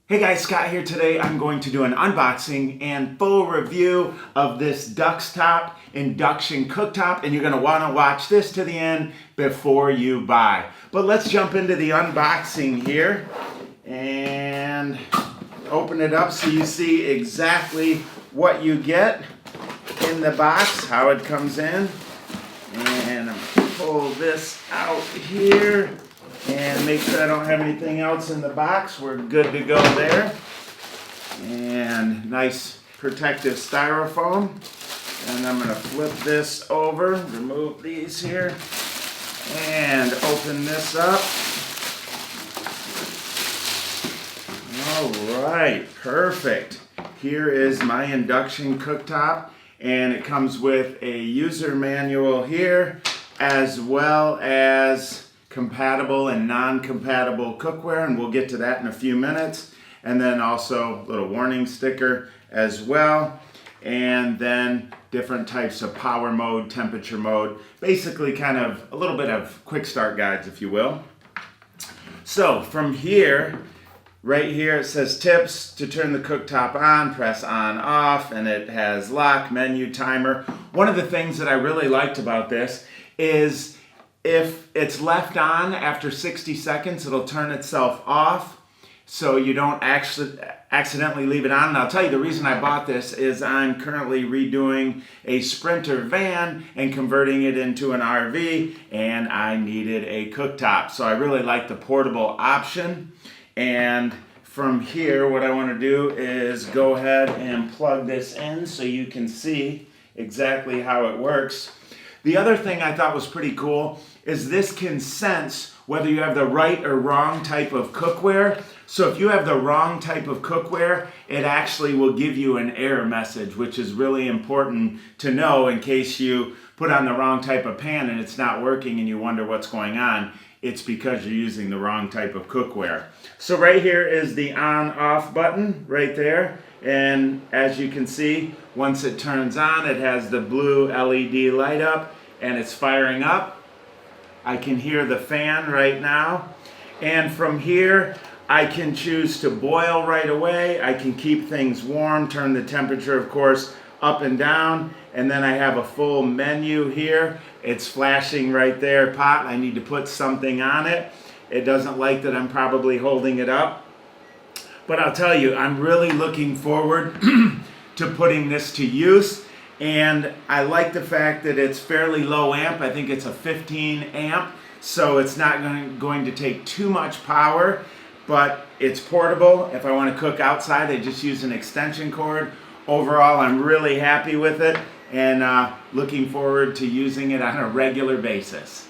Hey guys, Scott here. Today I'm going to do an unboxing and full review of this Duxtop Induction Cooktop, and you're going to want to watch this to the end before you buy. But let's jump into the unboxing here and open it up so you see exactly what you get in the box, how it comes in. And I'm going to pull this out here and make sure I don't have anything else in the box. We're good to go there. And nice protective styrofoam. And I'm going to flip this over, remove these here, and open this up. All right, perfect. Here is my induction cooktop, and it comes with a user manual here, as well as compatible and non-compatible cookware, and we'll get to that in a few minutes. And then also a little warning sticker as well, and then different types of power mode, temperature mode, basically kind of a little bit of quick start guides, if you will. So from here, right here it says tips to turn the cooktop on, press on off, and it has lock, menu, timer. One of the things that I really liked about this is if it's left on after 60 seconds, it'll turn itself off so you don't accidentally leave it on. And I'll tell you the reason I bought this is I'm currently redoing a Sprinter van and converting it into an RV, and I needed a cooktop. So I really like the portable option. And from here, what I want to do is go ahead and plug this in so you can see exactly how it works. The other thing I thought was pretty cool is this can sense whether you have the right or wrong type of cookware. So if you have the wrong type of cookware, it actually will give you an error message, which is really important to know in case you put on the wrong type of pan and it's not working and you wonder what's going on. It's because you're using the wrong type of cookware. So right here is the on-off button right there. And as you can see, once it turns on, it has the blue LED light up and it's firing up. I can hear the fan right now. And from here, I can choose to boil right away. I can keep things warm, turn the temperature, of course, up and down. And then I have a full menu here. It's flashing right there, pot. I need to put something on it. It doesn't like that I'm probably holding it up. But I'll tell you, I'm really looking forward to putting this to use. And I like the fact that it's fairly low amp. I think it's a 15 amp, so it's not going to take too much power, but it's portable. If I want to cook outside, I just use an extension cord. Overall, I'm really happy with it and looking forward to using it on a regular basis.